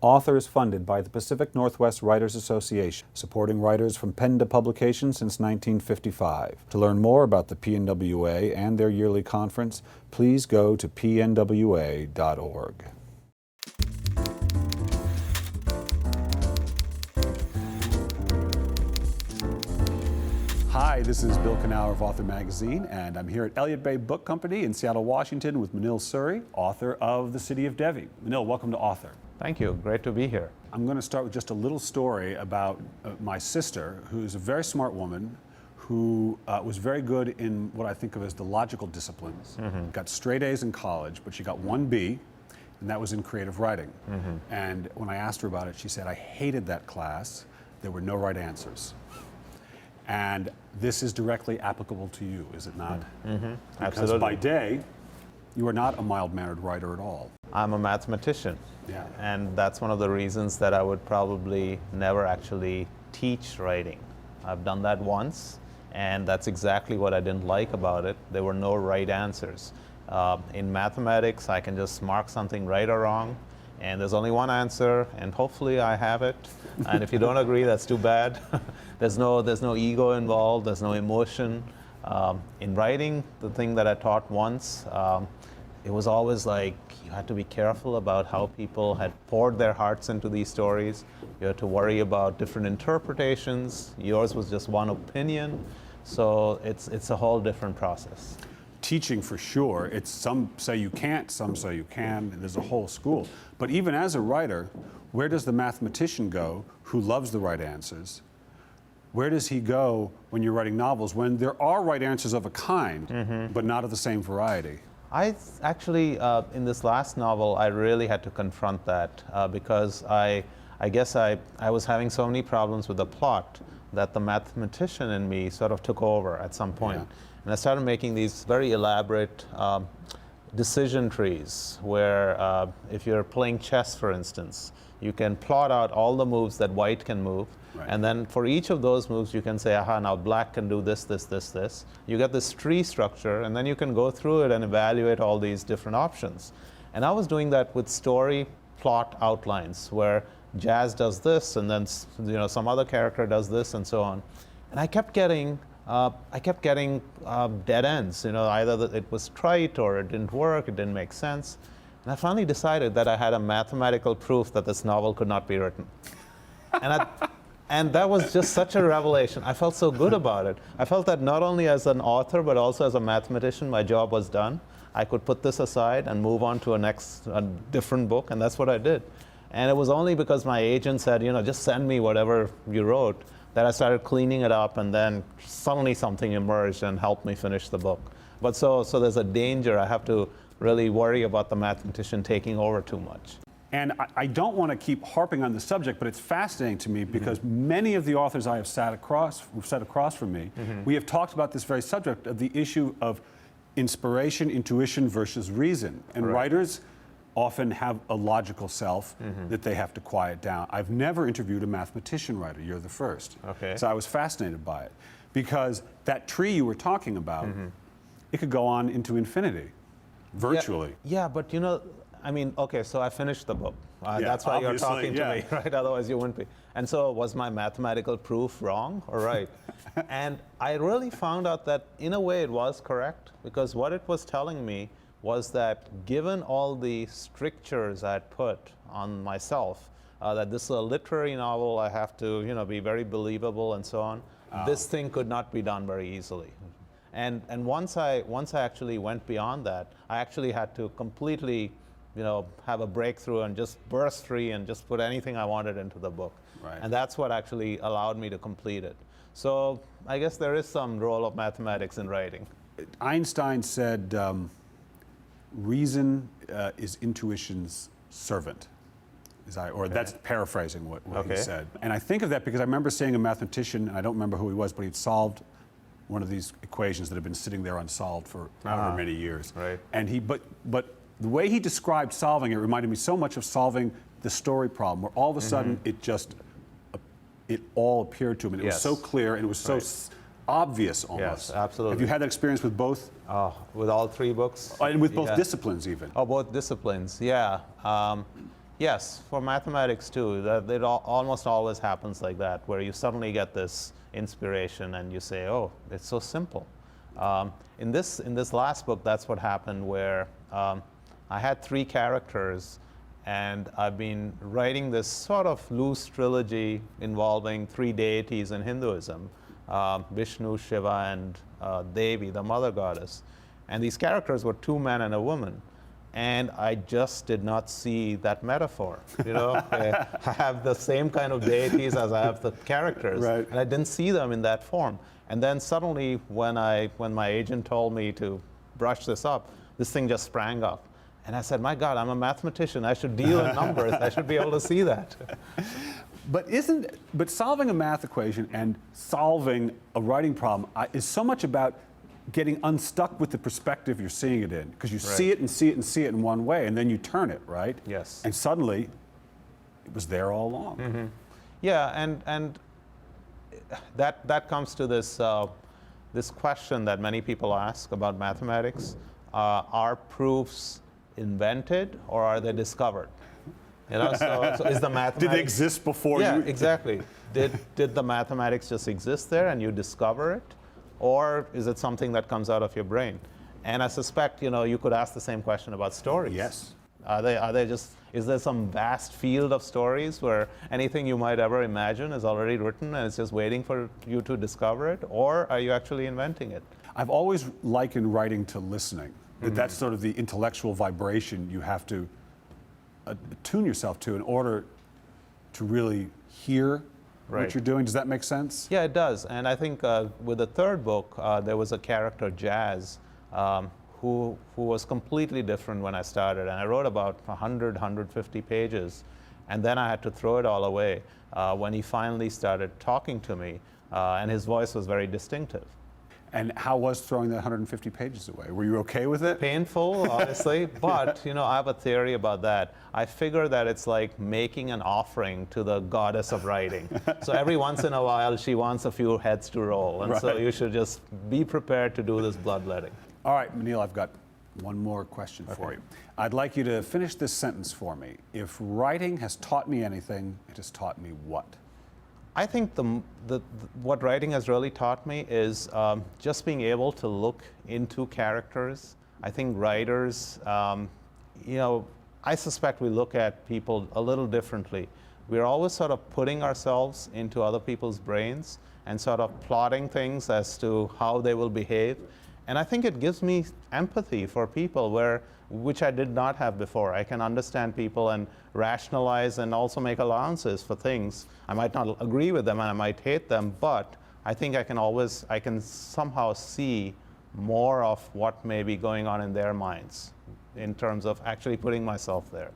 Author is funded by the Pacific Northwest Writers Association, supporting writers from pen to publication since 1955. To learn more about the PNWA and their yearly conference, please go to pnwa.org. Hi, this is Bill Kenower of Author Magazine, and I'm here at Elliott Bay Book Company in Seattle, Washington with Manil Suri, author of The City of Devi. Manil, welcome to Author. Thank you. Great to be here. I'm going to start with just a little story about my sister, who's a very smart woman who was very good in what I think of as the logical disciplines. Got straight A's in college, but she got one B, and that was in creative writing. And when I asked her about it, she said, I hated that class. There were no right answers. And this is directly applicable to you, is it not? Because Absolutely. by day, you are not a mild-mannered writer at all. I'm a mathematician. Yeah. And that's one of the reasons that I would probably never actually teach writing. I've done that once, and that's exactly what I didn't like about it. There were no right answers. In mathematics, I can just mark something right or wrong, and there's only one answer, and hopefully I have it. And if you don't agree, that's too bad. There's no ego involved, there's no emotion. In writing, the thing that I taught once, it was always like you had to be careful about how people had poured their hearts into these stories. You had to worry about different interpretations. Yours was just one opinion. So it's a whole different process. Teaching for sure, it's some say you can't, some say you can, there's a whole school. But even as a writer, where does the mathematician go who loves the right answers? Where does he go when you're writing novels when there are right answers of a kind, but not of the same variety? I actually, in this last novel, I really had to confront that because I guess I was having so many problems with the plot that the mathematician in me sort of took over at some point. Yeah. And I started making these very elaborate decision trees where if you're playing chess, for instance, you can plot out all the moves that white can move. Right. And then for each of those moves, you can say, aha, now black can do this, this, this, this. You get this tree structure, and then you can go through it and evaluate all these different options. And I was doing that with story plot outlines, where Jazz does this, and then some other character does this, and so on. And I kept getting dead ends. Either that it was trite, or it didn't work, it didn't make sense. And I finally decided that I had a mathematical proof that this novel could not be written. And that was just such a revelation. I felt so good about it. I felt that not only as an author, but also as a mathematician, my job was done. I could put this aside and move on to a different book, and that's what I did. And it was only because my agent said, just send me whatever you wrote, that I started cleaning it up, and then suddenly something emerged and helped me finish the book. But so there's a danger. I have to really worry about the mathematician taking over too much. And I don't want to keep harping on the subject, but it's fascinating to me because many of the authors I have sat across from me, we have talked about this very subject of the issue of inspiration, intuition versus reason. And writers often have a logical self that they have to quiet down. I've never interviewed a mathematician writer. You're the first. Okay. So I was fascinated by it because that tree you were talking about, it could go on into infinity, virtually. Yeah, but okay, so I finished the book. That's why you're talking to me, right? Otherwise you wouldn't be. And so was my mathematical proof wrong or right? And I really found out that in a way it was correct, because what it was telling me was that given all the strictures I had put on myself, that this is a literary novel, I have to be very believable and so on, this thing could not be done very easily. And once I actually went beyond that, I actually had to completely have a breakthrough and just burst free and just put anything I wanted into the book. Right. And that's what actually allowed me to complete it. So I guess there is some role of mathematics in writing. Einstein said, reason is intuition's servant. That's paraphrasing what he said. And I think of that because I remember seeing a mathematician, and I don't remember who he was, but he'd solved one of these equations that had been sitting there unsolved for however many years. Right. And but the way he described solving it reminded me so much of solving the story problem, where all of a sudden it all appeared to him, and it was so clear, and it was so obvious almost. Yes, absolutely. Have you had that experience with both? With all three books? And with both disciplines even? Oh, both disciplines, yeah. Yes, for mathematics too. It almost always happens like that, where you suddenly get this inspiration and you say, "Oh, it's so simple." In this last book, that's what happened, where I had 3 characters, and I've been writing this sort of loose trilogy involving 3 deities in Hinduism: Vishnu, Shiva, and Devi, the mother goddess. And these characters were 2 men and a woman. And I just did not see that metaphor. You know, I have the same kind of deities as I have the characters, right. and I didn't see them in that form. And then suddenly, when my agent told me to brush this up, this thing just sprang up. And I said, "My God, I'm a mathematician. I should deal in numbers. I should be able to see that." But solving a math equation and solving a writing problem is so much about getting unstuck with the perspective you're seeing it in, because you see it and see it and see it in one way, and then you turn it, right? Yes. And suddenly, it was there all along. Mm-hmm. Yeah, and that comes to this this question that many people ask about mathematics: are proofs invented or are they discovered? You know, so is the mathematics... Did they exist before you? Yeah, exactly. Did the mathematics just exist there and you discover it? Or is it something that comes out of your brain? And I suspect, you know, you could ask the same question about stories. Yes. Is there some vast field of stories where anything you might ever imagine is already written and it's just waiting for you to discover it? Or are you actually inventing it? I've always likened writing to listening. That's sort of the intellectual vibration you have to attune yourself to in order to really hear what you're doing. Does that make sense? Yeah, it does. And I think with the 3rd book, there was a character, Jazz, who was completely different when I started. And I wrote about 100, 150 pages. And then I had to throw it all away when he finally started talking to me. And his voice was very distinctive. And how was throwing that 150 pages away? Were you okay with it? Painful, honestly, but you know, I have a theory about that. I figure that it's like making an offering to the goddess of writing. So every once in a while, she wants a few heads to roll, and so you should just be prepared to do this bloodletting. All right, Manil, I've got one more question for you. I'd like you to finish this sentence for me. If writing has taught me anything, it has taught me what? I think what writing has really taught me is just being able to look into characters. I think writers, you know, I suspect we look at people a little differently. We're always sort of putting ourselves into other people's brains and sort of plotting things as to how they will behave. And I think it gives me empathy for people, which I did not have before. I can understand people and rationalize and also make allowances for things. I might not agree with them and I might hate them, but I think I can somehow see more of what may be going on in their minds in terms of actually putting myself there.